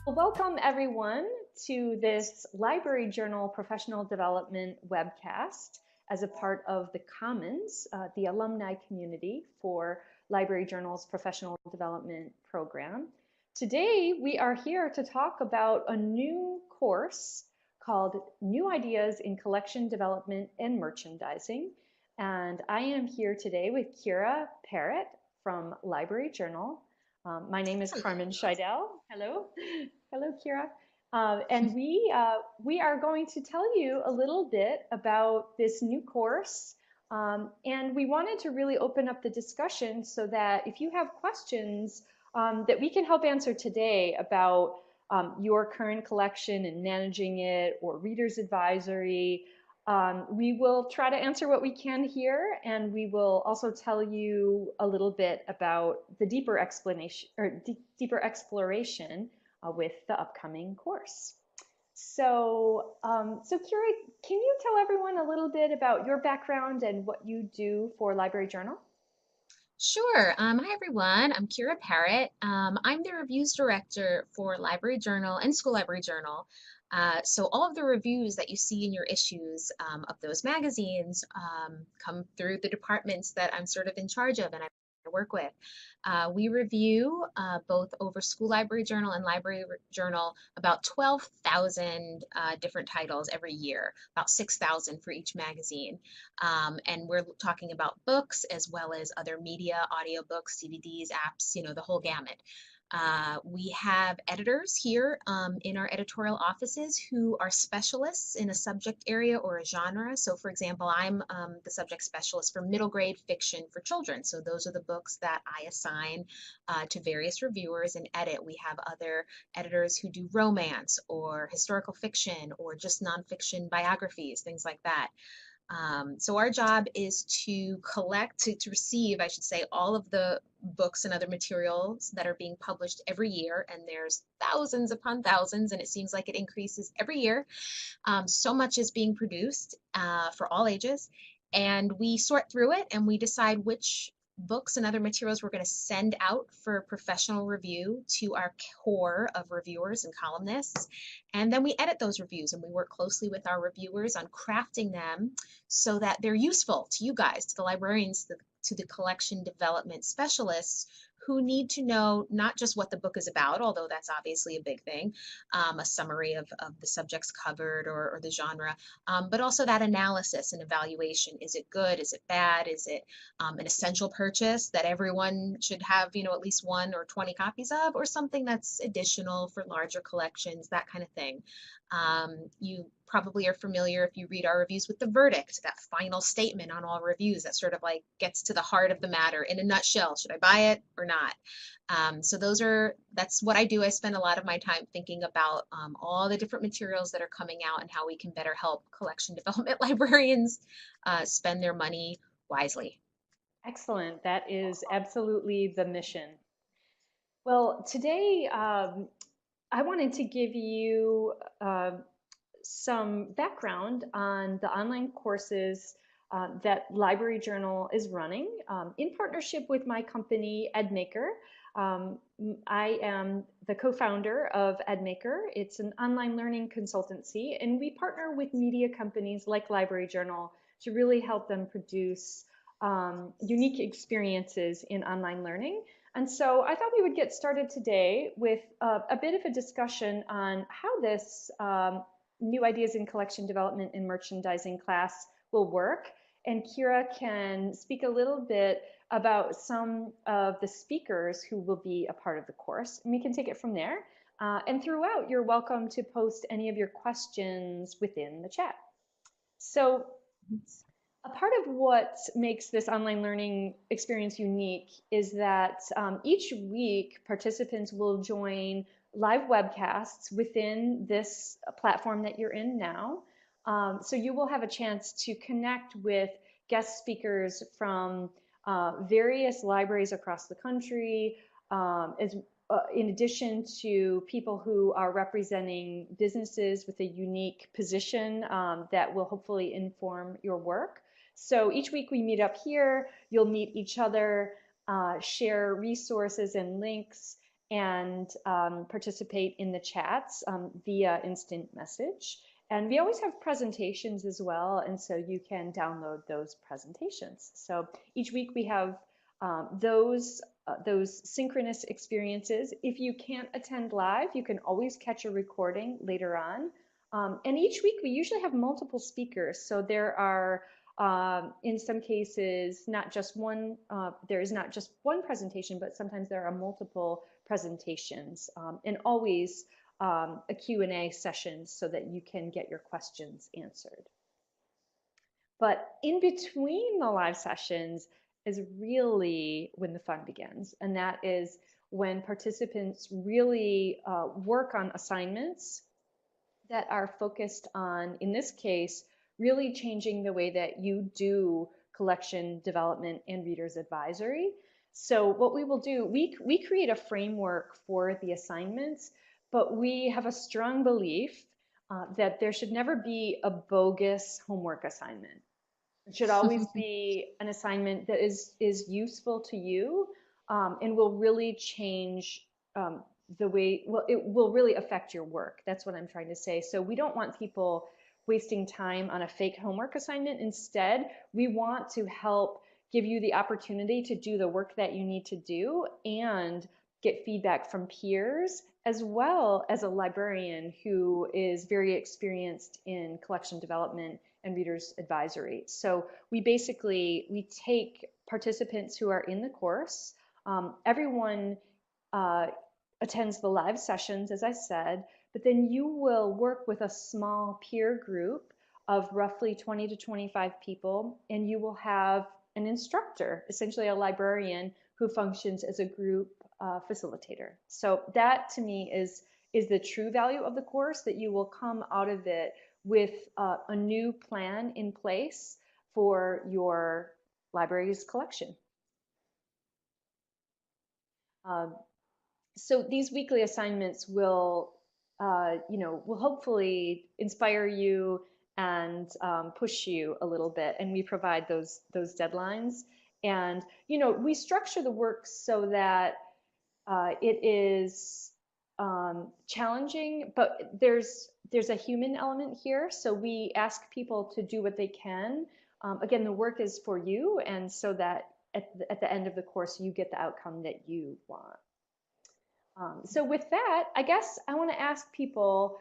Welcome everyone to this Library Journal Professional Development webcast as a part of the Commons, the alumni community for Library Journal's Professional Development Program. Today we are here to talk about a new course called New Ideas in Collection Development and Merchandising. And I am here today with Kira Parrott from Library Journal. My name is Carmen Hello. Scheidel. Hello. Hello, Kira. And we are going to tell you a little bit about this new course. And we wanted to really open up the discussion so that if you have questions that we can help answer today about your current collection and managing it or reader's advisory, we will try to answer what we can here, and we will also tell you a little bit about the deeper explanation or deeper exploration with the upcoming course. So Kira, can you tell everyone a little bit about your background and what you do for Library Journal? Sure. Hi, everyone. I'm Kira Parrott. I'm the reviews director for Library Journal and School Library Journal. So all of the reviews that you see in your issues of those magazines come through the departments that I'm sort of in charge of and I work with. We review both over School Library Journal and Library Journal about 12,000 different titles every year, about 6,000 for each magazine. And we're talking about books as well as other media, audiobooks, DVDs, apps, the whole gamut. We have editors here in our editorial offices who are specialists in a subject area or a genre. So, for example, I'm the subject specialist for middle grade fiction for children. So, those are the books that I assign to various reviewers and edit. We have other editors who do romance or historical fiction or just nonfiction biographies, things like that. So our job is to collect, to receive, I should say, all of the books and other materials that are being published every year, and there's thousands upon thousands, and it seems like it increases every year. So much is being produced for all ages, and we sort through it and we decide which books and other materials we're going to send out for professional review to our core of reviewers and columnists. And then we edit those reviews and we work closely with our reviewers on crafting them so that they're useful to you guys, to the librarians, to the collection development specialists who need to know not just what the book is about, although that's obviously a big thing, a summary of the subjects covered or the genre, but also that analysis and evaluation. Is it good? Is it bad? Is it an essential purchase that everyone should have, at least one or 20 copies of, or something that's additional for larger collections, that kind of thing. You probably are familiar if you read our reviews with the verdict, that final statement on all reviews that sort of like gets to the heart of the matter in a nutshell. Should I buy it or not? So that's what I do. I spend a lot of my time thinking about all the different materials that are coming out and how we can better help collection development librarians spend their money wisely. Excellent. That is absolutely the mission. Well, today I wanted to give you some background on the online courses that Library Journal is running in partnership with my company, EdMaker. Um, I am the co-founder of EdMaker. It's an online learning consultancy, and we partner with media companies like Library Journal to really help them produce unique experiences in online learning. And so I thought we would get started today with a bit of a discussion on how this new ideas in collection development and merchandising class will work. And Kira can speak a little bit about some of the speakers who will be a part of the course. And we can take it from there. And throughout, you're welcome to post any of your questions within the chat. So a part of what makes this online learning experience unique is that each week participants will join live webcasts within this platform that you're in now. So you will have a chance to connect with guest speakers from various libraries across the country, in addition to people who are representing businesses with a unique position that will hopefully inform your work. So each week we meet up here, you'll meet each other, share resources and links, and participate in the chats via instant message. And we always have presentations as well, and so you can download those presentations. So each week we have those synchronous experiences. If you can't attend live, you can always catch a recording later on. And each week we usually have multiple speakers. So there are, in some cases, not just one, there is not just one presentation, but sometimes there are multiple presentations, and always a Q&A session so that you can get your questions answered. But in between the live sessions is really when the fun begins. And that is when participants really work on assignments that are focused on, in this case, really changing the way that you do collection development and readers advisory. So what we will do, we create a framework for the assignments, but we have a strong belief that there should never be a bogus homework assignment. It should always be an assignment that is useful to you, and will really change the way, well, it will really affect your work. That's what I'm trying to say. So we don't want people wasting time on a fake homework assignment. Instead, we want to help give you the opportunity to do the work that you need to do and get feedback from peers, as well as a librarian who is very experienced in collection development and readers advisory. So we take participants who are in the course. Everyone attends the live sessions, as I said, but then you will work with a small peer group of roughly 20 to 25 people, and you will have an instructor, essentially a librarian, who functions as a group facilitator. So that to me is the true value of the course, that you will come out of it with a new plan in place for your library's collection. So these weekly assignments will, will hopefully inspire you and push you a little bit. And we provide those deadlines. And we structure the work so that it is challenging, but there's a human element here. So we ask people to do what they can. Again, the work is for you, and so that at the end of the course, you get the outcome that you want. So with that, I guess I want to ask people,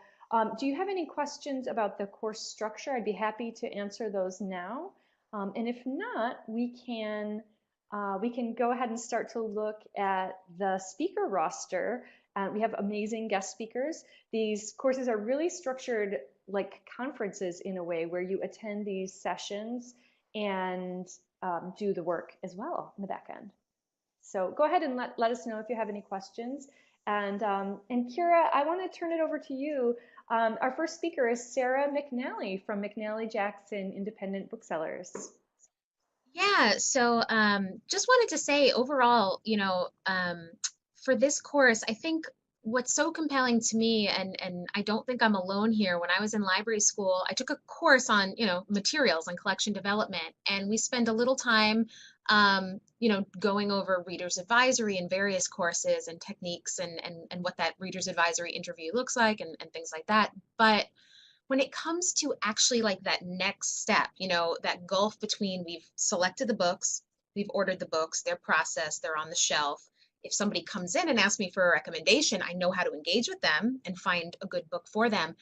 do you have any questions about the course structure? I'd be happy to answer those now. And if not, we can go ahead and start to look at the speaker roster. We have amazing guest speakers. These courses are really structured like conferences in a way, where you attend these sessions and do the work as well in the back end. So go ahead and let us know if you have any questions. And Kira, I want to turn it over to you. Our first speaker is Sarah McNally from McNally Jackson Independent Booksellers. Yeah, so just wanted to say overall, for this course, I think what's so compelling to me, and I don't think I'm alone here, when I was in library school, I took a course on, materials and collection development, and we spend a little time, going over reader's advisory in various courses and techniques and what that reader's advisory interview looks like and things like that. But when it comes to actually like that next step, that gulf between we've selected the books, we've ordered the books, they're processed, they're on the shelf. If somebody comes in and asks me for a recommendation, I know how to engage with them and find a good book for them.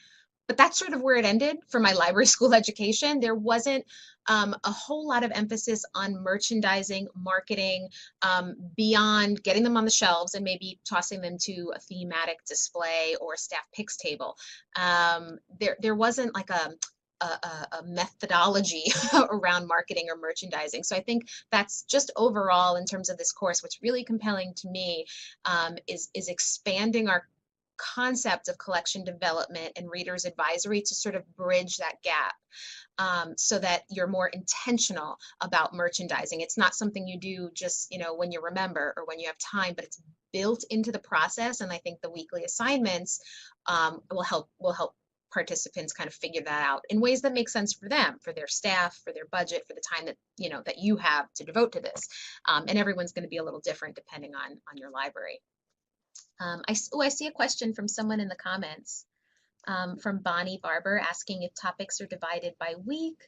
But that's sort of where it ended for my library school education. There wasn't a whole lot of emphasis on merchandising, marketing, beyond getting them on the shelves and maybe tossing them to a thematic display or a staff picks table. There wasn't like a methodology around marketing or merchandising. So I think that's just overall in terms of this course, what's really compelling to me is expanding our concept of collection development and readers advisory to sort of bridge that gap, so that you're more intentional about merchandising. It's not something you do just when you remember or when you have time, but it's built into the process. And I think the weekly assignments will help participants kind of figure that out in ways that make sense for them, for their staff, for their budget, for the time that that you have to devote to this. And everyone's going to be a little different depending on your library. I see a question from someone in the comments, from Bonnie Barber asking if topics are divided by week.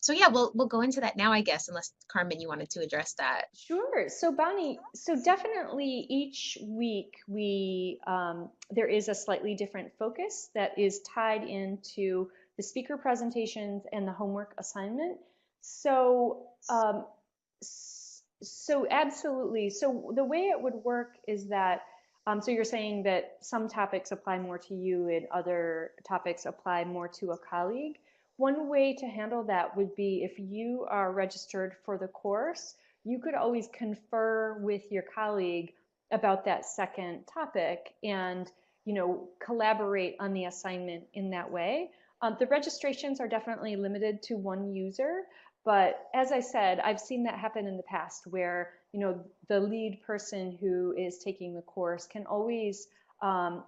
So yeah, we'll go into that now, I guess, unless Carmen, you wanted to address that. Sure. So Bonnie, so definitely each week there is a slightly different focus that is tied into the speaker presentations and the homework assignment. So so absolutely. So the way it would work is that so you're saying that some topics apply more to you and other topics apply more to a colleague. One way to handle that would be if you are registered for the course, you could always confer with your colleague about that second topic and collaborate on the assignment in that way. The registrations are definitely limited to one user, but as I said, I've seen that happen in the past where the lead person who is taking the course can always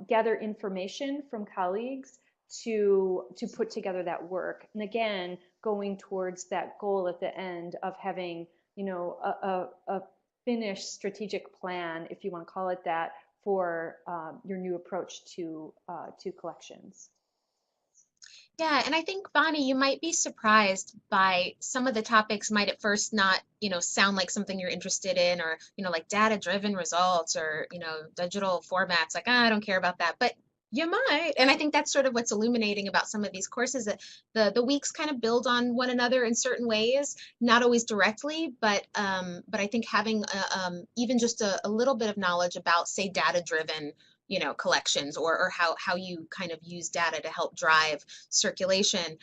gather information from colleagues to put together that work. And again, going towards that goal at the end of having a finished strategic plan, if you want to call it that, for your new approach to collections. Yeah, and I think, Bonnie, you might be surprised by some of the topics might at first not, sound like something you're interested in, or, like data-driven results or, digital formats. Like, I don't care about that. But you might. And I think that's sort of what's illuminating about some of these courses, that the weeks kind of build on one another in certain ways, not always directly, but I think having even just a little bit of knowledge about, say, data-driven collections, or how you kind of use data to help drive circulation,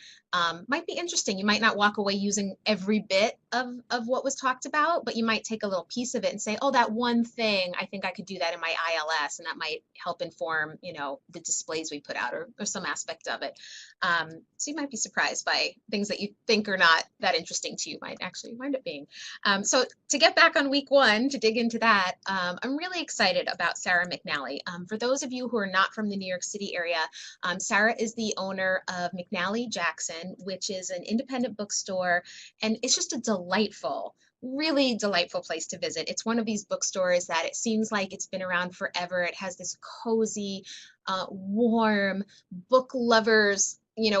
might be interesting. You might not walk away using every bit of what was talked about, but you might take a little piece of it and say, oh, that one thing, I think I could do that in my ILS, and that might help inform, the displays we put out, or some aspect of it. So you might be surprised by things that you think are not that interesting to you might actually wind up being. So to get back on week one, to dig into that, I'm really excited about Sarah McNally. For those of you who are not from the New York City area, Sarah is the owner of McNally Jackson, which is an independent bookstore, and it's just a delightful, really delightful place to visit. It's one of these bookstores that it seems like it's been around forever. It has this cozy, warm, book lovers,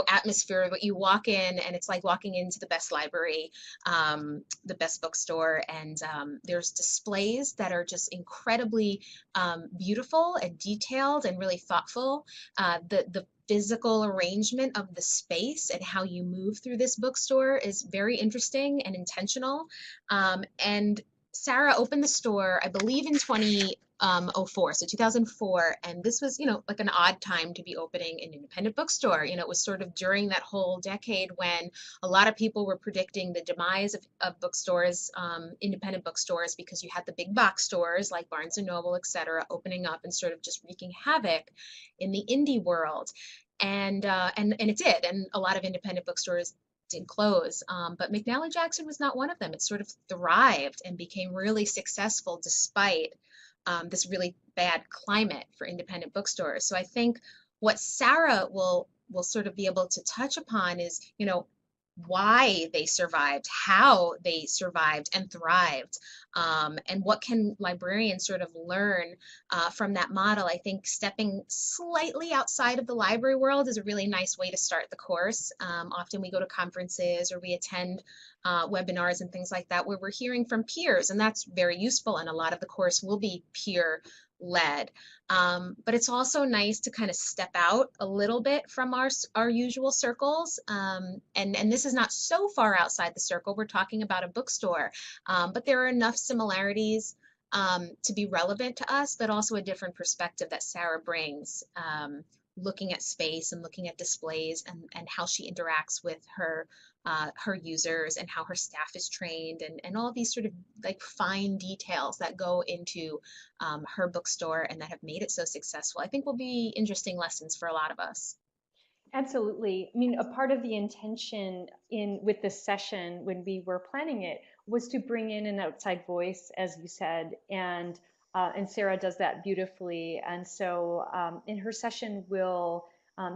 atmosphere. But you walk in and it's like walking into the best library, the best bookstore, and there's displays that are just incredibly beautiful and detailed and really thoughtful. The physical arrangement of the space and how you move through this bookstore is very interesting and intentional. And Sarah opened the store, I believe, in 2004, so 2004, and this was, like an odd time to be opening an independent bookstore. It was sort of during that whole decade when a lot of people were predicting the demise of bookstores, independent bookstores, because you had the big box stores like Barnes and Noble, etc., opening up and sort of just wreaking havoc in the indie world. And it did, and a lot of independent bookstores did close. But McNally Jackson was not one of them. It sort of thrived and became really successful despite this really bad climate for independent bookstores. So I think what Sarah will sort of be able to touch upon is, why they survived, how they survived and thrived, and what can librarians sort of learn from that model. I think stepping slightly outside of the library world is a really nice way to start the course. Often we go to conferences or we attend webinars and things like that where we're hearing from peers, and that's very useful, and a lot of the course will be peer led. But it's also nice to kind of step out a little bit from our usual circles. And this is not so far outside the circle. We're talking about a bookstore, but there are enough similarities to be relevant to us, but also a different perspective that Sarah brings, looking at space and looking at displays, and how she interacts with her users, and how her staff is trained, and all these sort of like fine details that go into her bookstore and that have made it so successful. I think will be interesting lessons for a lot of us. Absolutely. I mean, a part of the intention in with this session when we were planning it was to bring in an outside voice, as you said, and Sarah does that beautifully. And so, in her session, will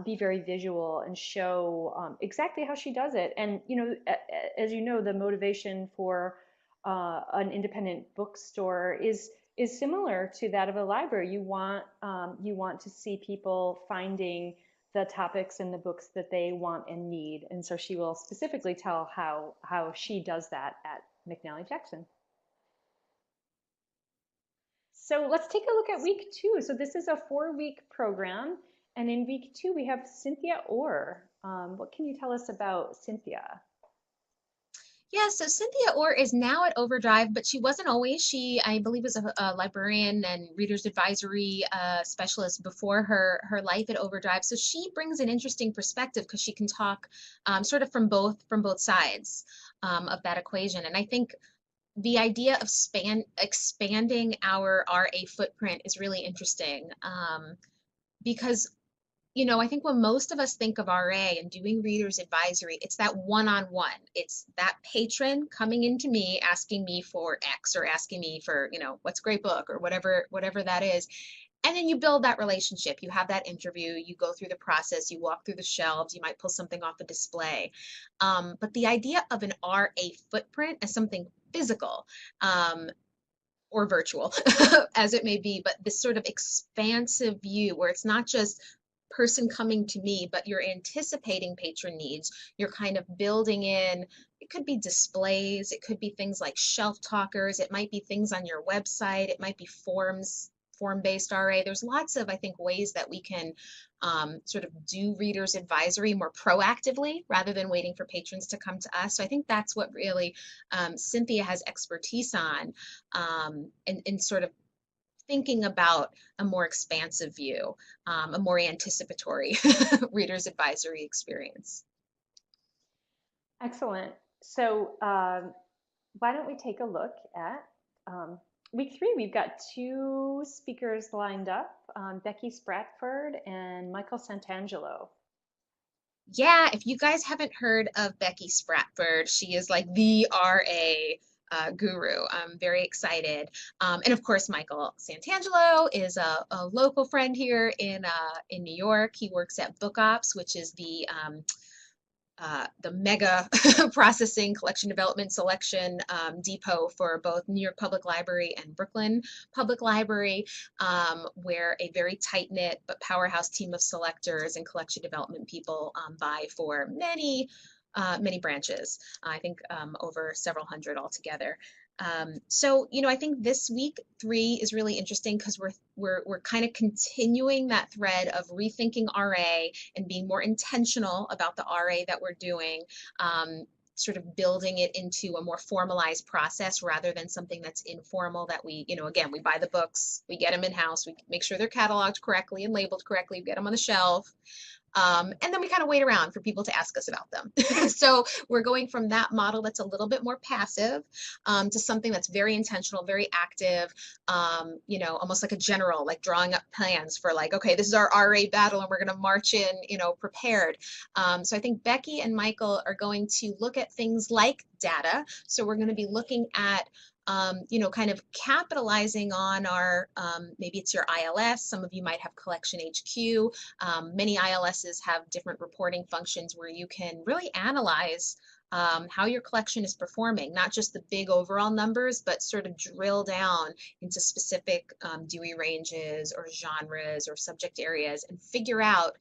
be very visual and show exactly how she does it. And as you know, the motivation for an independent bookstore is similar to that of a library. You want to see people finding the topics in the books that they want and need, and so she will specifically tell how she does that at McNally Jackson. So let's take a look at week 2. So this is a 4-week program, and in week 2 we have Cynthia Orr. What can you tell us about Cynthia? Yeah, so Cynthia Orr is now at Overdrive, but she wasn't always. She, I believe, was a librarian and readers advisory specialist before her life at Overdrive. So she brings an interesting perspective because she can talk sort of from both sides of that equation. And I think the idea of expanding our RA footprint is really interesting because I think when most of us think of RA and doing readers advisory, it's that one-on-one. It's that patron coming into me asking me for X or asking me for, what's a great book or whatever that is. And then you build that relationship. You have that interview, you go through the process, you walk through the shelves, you might pull something off a display. But the idea of an RA footprint as something physical, or virtual, as it may be, but this sort of expansive view where it's not just person coming to me, but you're anticipating patron needs. You're kind of building in, it could be displays, it could be things like shelf talkers, it might be things on your website, it might be form-based RA. There's lots of, I think, ways that we can sort of do readers advisory more proactively rather than waiting for patrons to come to us. So I think that's what really Cynthia has expertise on, in sort of thinking about a more expansive view, a more anticipatory readers advisory experience. Excellent. So why don't we take a look at week 3? We've got 2 speakers lined up, Becky Spratford and Michael Santangelo. Yeah, if you guys haven't heard of Becky Spratford, she is like the RA guru. I'm very excited. And of course, Michael Santangelo is a local friend here in New York. He works at Book Ops, which is the mega processing, collection development, selection depot for both New York Public Library and Brooklyn Public Library, where a very tight-knit but powerhouse team of selectors and collection development people buy for many branches. I think over several hundred altogether. So I think this week 3 is really interesting because we're kind of continuing that thread of rethinking RA and being more intentional about the RA that we're doing. Sort of building it into a more formalized process rather than something that's informal that we, again, we buy the books, we get them in-house, we make sure they're cataloged correctly and labeled correctly, we get them on the shelf. And then we kind of wait around for people to ask us about them. So we're going from that model that's a little bit more passive to something that's very intentional, very active, almost like a general, like drawing up plans for like, okay, this is our RA battle and we're going to march in, prepared. So I think Becky and Michael are going to look at things like data. So we're going to be looking at kind of capitalizing on our, maybe it's your ILS, some of you might have Collection HQ. Many ILSs have different reporting functions where you can really analyze how your collection is performing, not just the big overall numbers, but sort of drill down into specific Dewey ranges or genres or subject areas and figure out,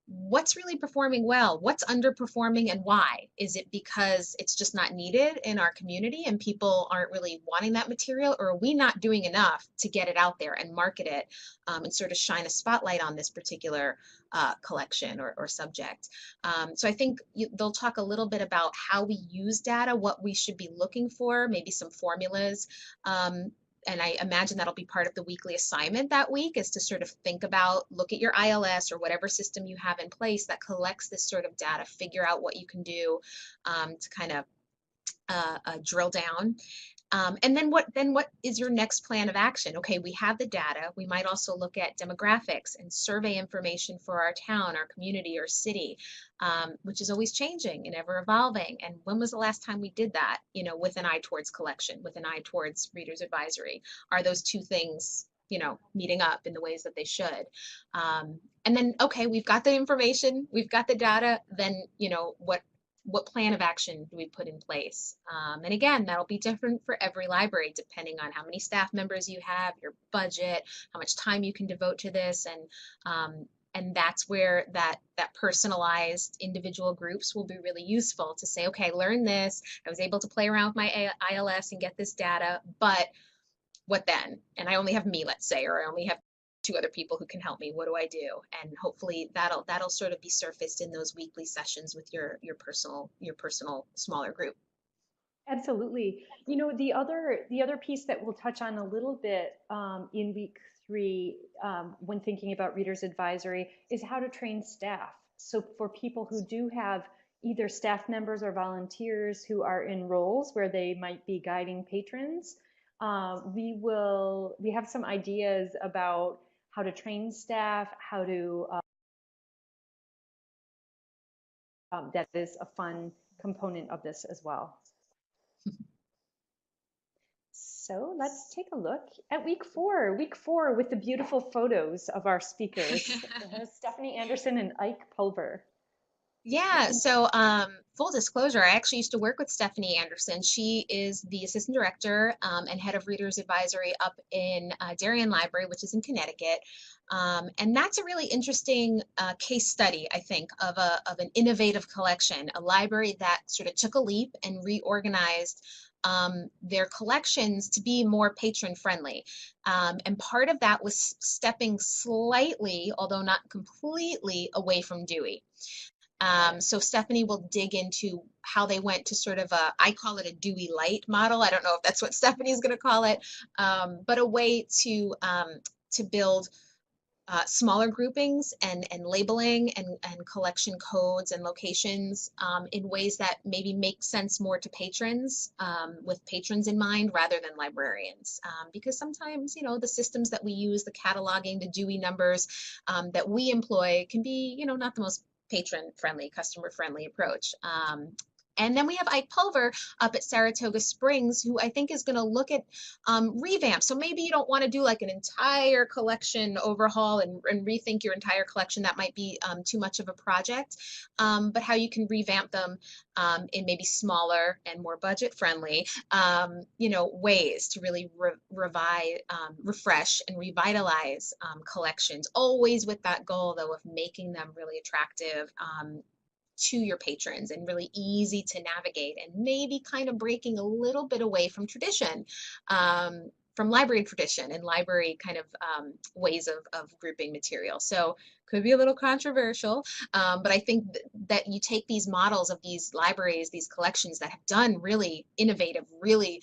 what's really performing well, what's underperforming, and why. Is it because it's just not needed in our community and people aren't really wanting that material, or are we not doing enough to get it out there and market it and sort of shine a spotlight on this particular collection or subject? So I think they'll talk a little bit about how we use data, what we should be looking for, maybe some formulas. And I imagine that'll be part of the weekly assignment that week, is to sort of think about, look at your ILS or whatever system you have in place that collects this sort of data, figure out what you can do to kind of drill down. And then what is your next plan of action? Okay, we have the data. We might also look at demographics and survey information for our town, our community, or city, which is always changing and ever evolving. And when was the last time we did that, with an eye towards collection, with an eye towards readers advisory? Are those two things, meeting up in the ways that they should? And then, okay, we've got the information, we've got the data, then, what what plan of action do we put in place? And again, that'll be different for every library, depending on how many staff members you have, your budget, how much time you can devote to this, and that's where that personalized individual groups will be really useful to say, okay, learn this. I was able to play around with my ILS and get this data, but what then? And I only have me, let's say, or I only have two other people who can help me. What do I do? And hopefully that'll sort of be surfaced in those weekly sessions with your personal smaller group. Absolutely. You know, the other piece that we'll touch on a little bit in week three, when thinking about Reader's Advisory, is how to train staff. So for people who do have either staff members or volunteers who are in roles where they might be guiding patrons, we have some ideas about how to train staff, how to that is a fun component of this as well. So let's take a look at week four. Week four with the beautiful photos of our speakers, Stephanie Anderson and Ike Pulver. Yeah, so full disclosure, I actually used to work with Stephanie Anderson. She is the assistant director and head of Readers Advisory up in Darien Library, which is in Connecticut. And that's a really interesting case study, I think, of an innovative collection, a library that sort of took a leap and reorganized their collections to be more patron friendly. And part of that was stepping slightly, although not completely, away from Dewey. So Stephanie will dig into how they went to sort of I call it a Dewey Light model. I don't know if that's what Stephanie's going to call it, but a way to build smaller groupings and labeling and collection codes and locations in ways that maybe make sense more to patrons, with patrons in mind rather than librarians. Because sometimes, the systems that we use, the cataloging, the Dewey numbers that we employ can be, not the most patron-friendly, customer-friendly approach. And then we have Ike Pulver up at Saratoga Springs, who I think is going to look at revamp. So maybe you don't want to do like an entire collection overhaul and rethink your entire collection. That might be too much of a project. But how you can revamp them in maybe smaller and more budget-friendly, ways to really refresh and revitalize collections. Always with that goal, though, of making them really attractive. To your patrons and really easy to navigate, and maybe kind of breaking a little bit away from tradition, from library tradition and library kind of ways of grouping material. So could be a little controversial, but I think that you take these models of these libraries, these collections that have done really innovative, really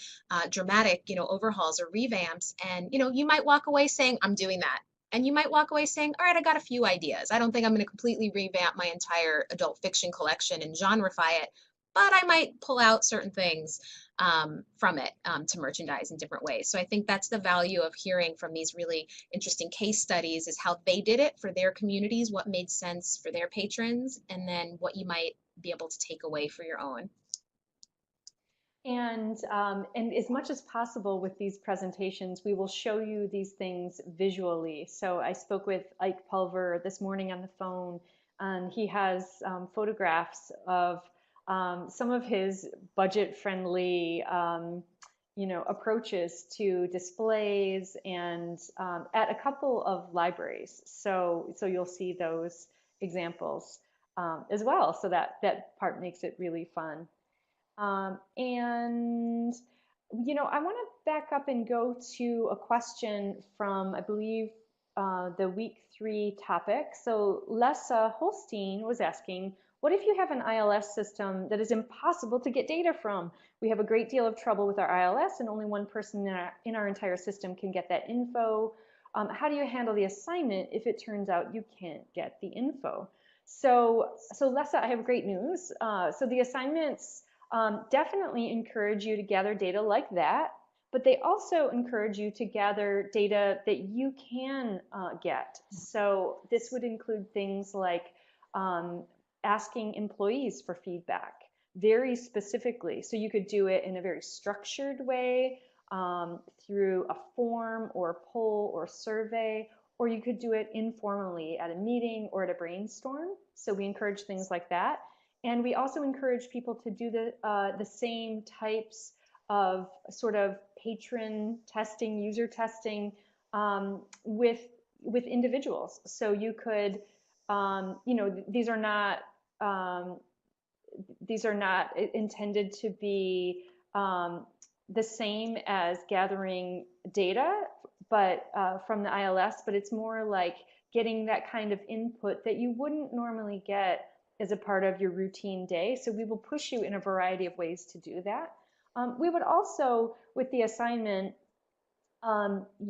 dramatic, overhauls or revamps, and you might walk away saying, I'm doing that. And you might walk away saying, all right, I got a few ideas. I don't think I'm going to completely revamp my entire adult fiction collection and genreify it, but I might pull out certain things from it to merchandise in different ways. So I think that's the value of hearing from these really interesting case studies, is how they did it for their communities, what made sense for their patrons, and then what you might be able to take away for your own. And as much as possible with these presentations, we will show you these things visually. So I spoke with Ike Pulver this morning on the phone, and he has photographs of some of his budget-friendly, approaches to displays, and at a couple of libraries. So you'll see those examples as well. So that part makes it really fun. And, I want to back up and go to a question from, I believe, the week three topic. So Lessa Holstein was asking, what if you have an ILS system that is impossible to get data from? We have a great deal of trouble with our ILS, and only one person in our entire system can get that info. How do you handle the assignment if it turns out you can't get the info? So Lessa, I have great news. So the assignments definitely encourage you to gather data like that, but they also encourage you to gather data that you can get. So this would include things like asking employees for feedback very specifically. So you could do it in a very structured way, through a form or poll or survey, or you could do it informally at a meeting or at a brainstorm. So we encourage things like that. And we also encourage people to do the same types of sort of patron testing, user testing with individuals. So you could, um, these are not intended to be the same as gathering data, but from the ILS, but it's more like getting that kind of input that you wouldn't normally get as a part of your routine day. So we will push you in a variety of ways to do that. We would also, with the assignment,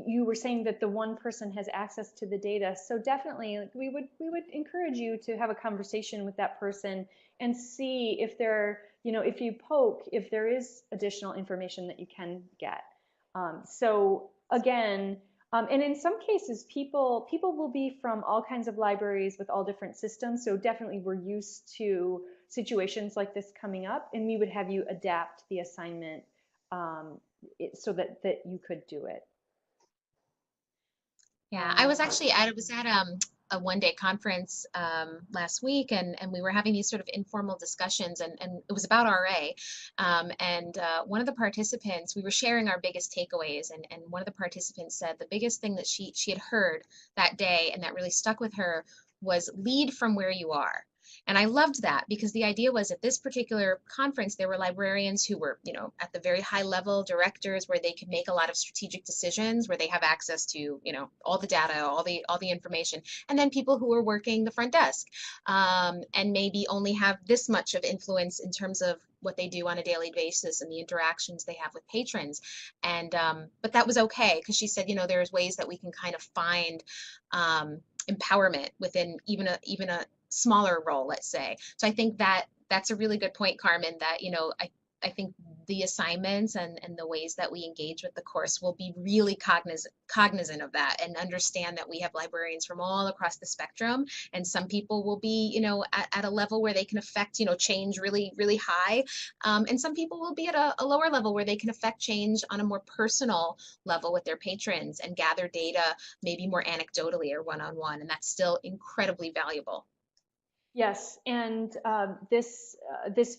you were saying that the one person has access to the data. So definitely, like, we would encourage you to have a conversation with that person and see if there, if you poke, if there is additional information that you can get. So again, and in some cases, people will be from all kinds of libraries with all different systems. So definitely, we're used to situations like this coming up, and we would have you adapt the assignment so that you could do it. Yeah, Uh, I was at a one-day conference last week, and we were having these sort of informal discussions, and it was about RA. And one of the participants, we were sharing our biggest takeaways, and one of the participants said the biggest thing that she had heard that day and that really stuck with her was lead from where you are. And I loved that because the idea was at this particular conference, there were librarians who were, at the very high level directors where they could make a lot of strategic decisions, where they have access to, all the data, all the information, and then people who are working the front desk, and maybe only have this much of influence in terms of what they do on a daily basis and the interactions they have with patrons. And but that was okay because she said, there's ways that we can kind of find empowerment within even a smaller role, let's say. So I think that that's a really good point, Carmen, that, I think the assignments and the ways that we engage with the course will be really cognizant of that and understand that we have librarians from all across the spectrum. And some people will be, at a level where they can affect, change really, really high. And some people will be at a lower level where they can affect change on a more personal level with their patrons and gather data maybe more anecdotally or one-on-one. And that's still incredibly valuable. Yes, and this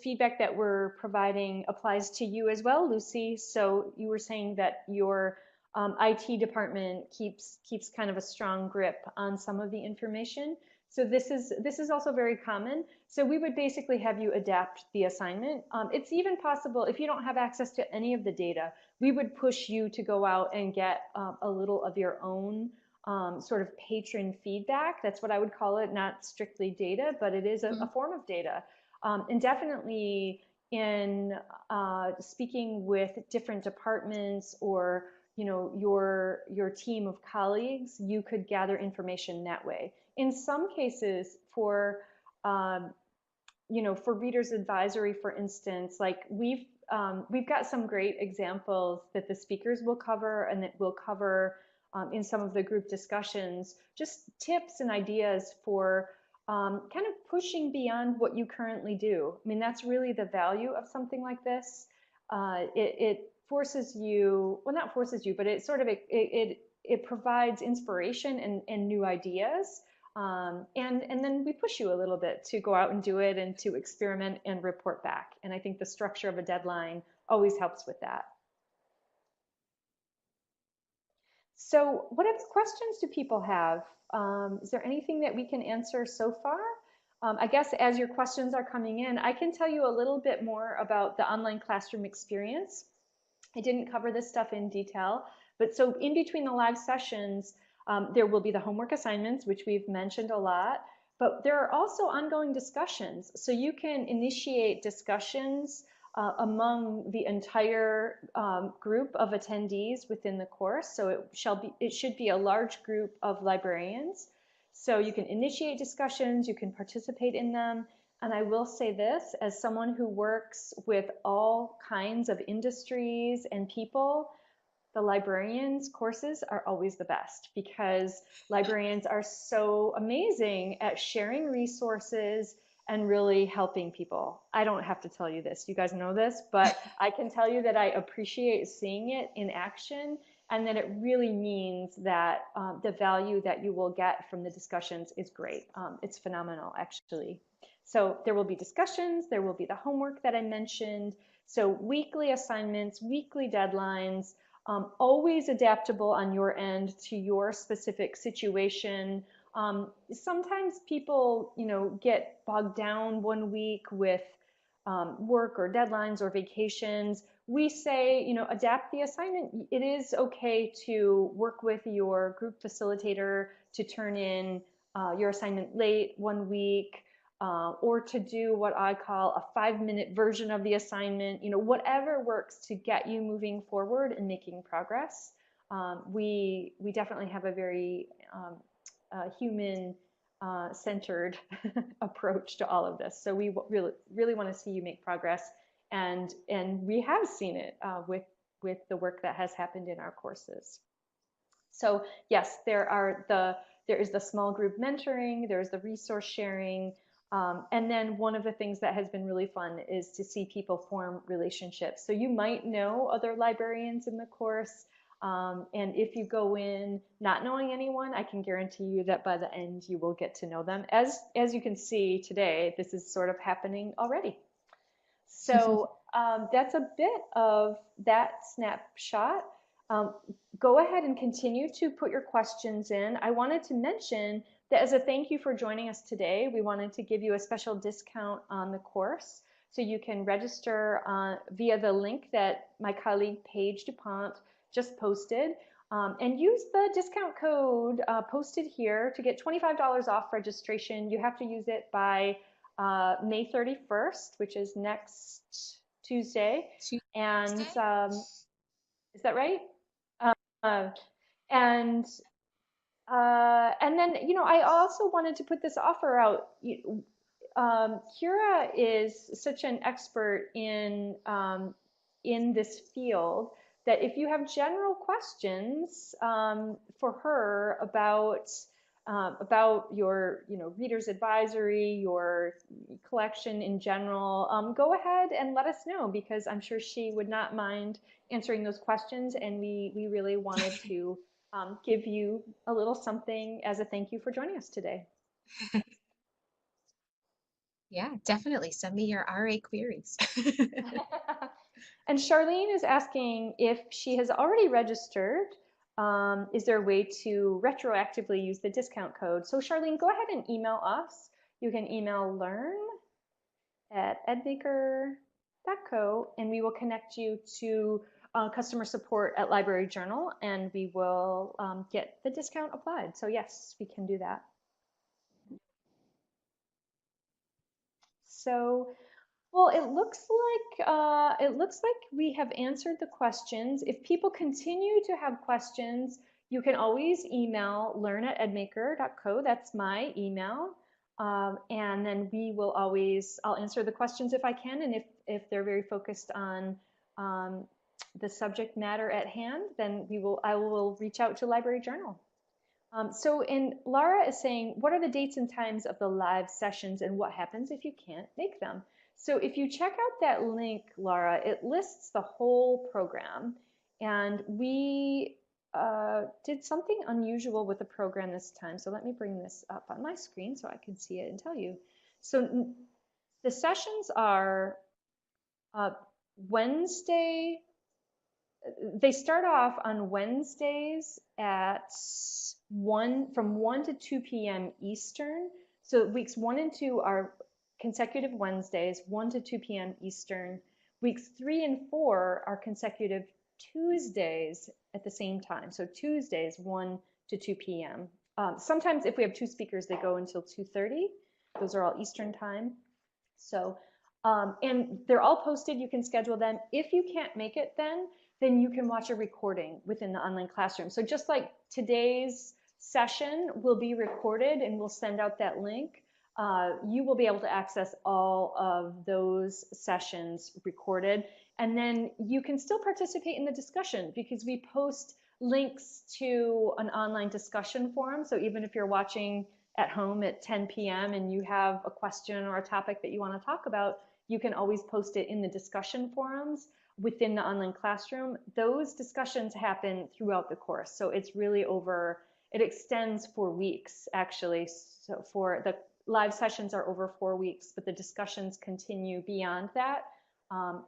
feedback that we're providing applies to you as well, Lucy. So you were saying that your IT department keeps kind of a strong grip on some of the information. So this is also very common. So we would basically have you adapt the assignment. It's even possible if you don't have access to any of the data, we would push you to go out and get a little of your own sort of patron feedback. That's what I would call it, not strictly data, but it is a Mhm. form of data. And definitely in speaking with different departments or your team of colleagues, you could gather information that way. In some cases, um, for readers advisory, for instance, like we've got some great examples that the speakers will cover and that we'll cover in some of the group discussions, just tips and ideas for kind of pushing beyond what you currently do. I mean, that's really the value of something like this. It forces you, well, not forces you, but it sort of it provides inspiration and new ideas. And then we push you a little bit to go out and do it and to experiment and report back. And I think the structure of a deadline always helps with that. So what other questions do people have? Is there anything that we can answer so far? I guess as your questions are coming in, I can tell you a little bit more about the online classroom experience. I didn't cover this stuff in detail, but so in between the live sessions, there will be the homework assignments, which we've mentioned a lot, but there are also ongoing discussions. So you can initiate discussions among the entire group of attendees within the course. So it should be a large group of librarians. So you can initiate discussions, you can participate in them. And I will say this, as someone who works with all kinds of industries and people, the librarians courses are always the best because librarians are so amazing at sharing resources and really helping people. I don't have to tell you this, you guys know this, but I can tell you that I appreciate seeing it in action and that it really means that the value that you will get from the discussions is great. It's phenomenal, actually. So there will be discussions, there will be the homework that I mentioned. So weekly assignments, weekly deadlines, always adaptable on your end to your specific situation. Sometimes people, get bogged down one week with work or deadlines or vacations. We say, adapt the assignment. It is okay to work with your group facilitator to turn in your assignment late one week, or to do what I call a 5-minute version of the assignment, whatever works to get you moving forward and making progress. We definitely have a very human centered approach to all of this. So we really want to see you make progress, and we have seen it with the work that has happened in our courses. So yes, there is the small group mentoring, there's the resource sharing, and then one of the things that has been really fun is to see people form relationships. So you might know other librarians in the course, and if you go in not knowing anyone, I can guarantee you that by the end you will get to know them. As you can see today, this is sort of happening already. So that's a bit of that snapshot. Um, Go ahead and continue to put your questions in. I wanted to mention that as a thank you for joining us today, we wanted to give you a special discount on the course. So you can register via the link that my colleague Paige DuPont just posted, and use the discount code posted here to get $25 off registration. You have to use it by May 31st, which is next Tuesday. And is that right? Uh, and and then, I also wanted to put this offer out. Kira is such an expert in this field that if you have general questions for her about your reader's advisory, your collection in general, go ahead and let us know, because I'm sure she would not mind answering those questions, and we really wanted to give you a little something as a thank you for joining us today. Yeah, definitely. Send me your RA queries. And Charlene is asking if she has already registered. Is there a way to retroactively use the discount code? So Charlene, go ahead and email us. You can email learn@edmaker.co, and we will connect you to customer support at Library Journal, and we will get the discount applied. So yes, we can do that. So, well, it looks like we have answered the questions. If people continue to have questions, you can always email learn@edmaker.co. That's my email. And then I'll answer the questions if I can, and if they're very focused on the subject matter at hand, then I will reach out to Library Journal. And Lara is saying, what are the dates and times of the live sessions, and what happens if you can't make them? So if you check out that link, Lara, it lists the whole program. And we did something unusual with the program this time. So let me bring this up on my screen so I can see it and tell you. So the sessions are Wednesday. They start off on Wednesdays from 1 to 2 p.m. Eastern. So weeks 1 and 2 are consecutive Wednesdays, 1 to 2 p.m. Eastern. Weeks 3 and 4 are consecutive Tuesdays at the same time. So Tuesdays, 1 to 2 p.m. Sometimes if we have two speakers, they go until 2:30. Those are all Eastern time. So, and they're all posted. You can schedule them. If you can't make it then you can watch a recording within the online classroom. So just like today's session will be recorded and we'll send out that link, you will be able to access all of those sessions recorded. And then you can still participate in the discussion because we post links to an online discussion forum. So even if you're watching at home at 10 p.m. and you have a question or a topic that you want to talk about, you can always post it in the discussion forums within the online classroom. Those discussions happen throughout the course. So it's really it extends for weeks actually. So for live sessions are over 4 weeks, but the discussions continue beyond that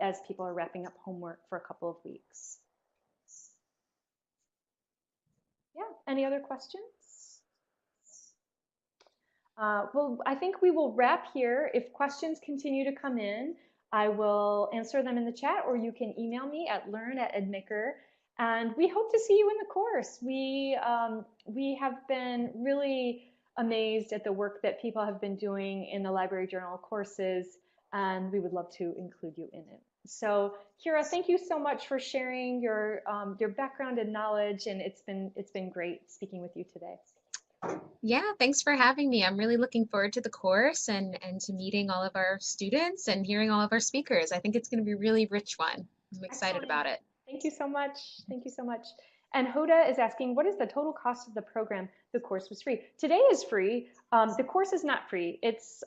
as people are wrapping up homework for a couple of weeks. Yeah, any other questions? Well, I think we will wrap here. If questions continue to come in, I will answer them in the chat, or you can email me at learn@edmaker. And we hope to see you in the course. We have been really amazed at the work that people have been doing in the Library Journal courses, and we would love to include you in it. So, Kira, thank you so much for sharing your background and knowledge, and it's been great speaking with you today. Yeah, thanks for having me. I'm really looking forward to the course and to meeting all of our students and hearing all of our speakers. I think it's going to be a really rich one. I'm excited Excellent. about it. Thank you so much. Thank you so much. And Hoda is asking, what is the total cost of the program? The course was free. Today is free. The course is not free. It's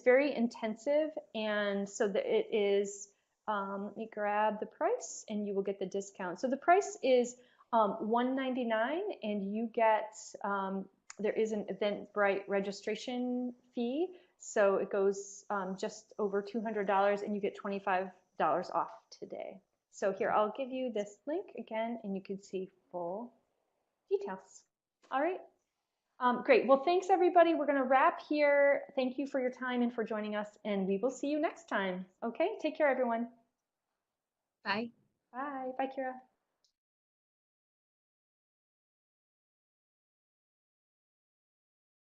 very intensive, and so it is. Let me grab the price, and you will get the discount. So the price is $199, and you get there is an Eventbrite registration fee, so it goes just over $200, and you get $25 off today. So here, I'll give you this link again, and you can see full details. All right. Great. Well, thanks, everybody. We're going to wrap here. Thank you for your time and for joining us, and we will see you next time. Okay? Take care, everyone. Bye. Bye. Bye, Kira.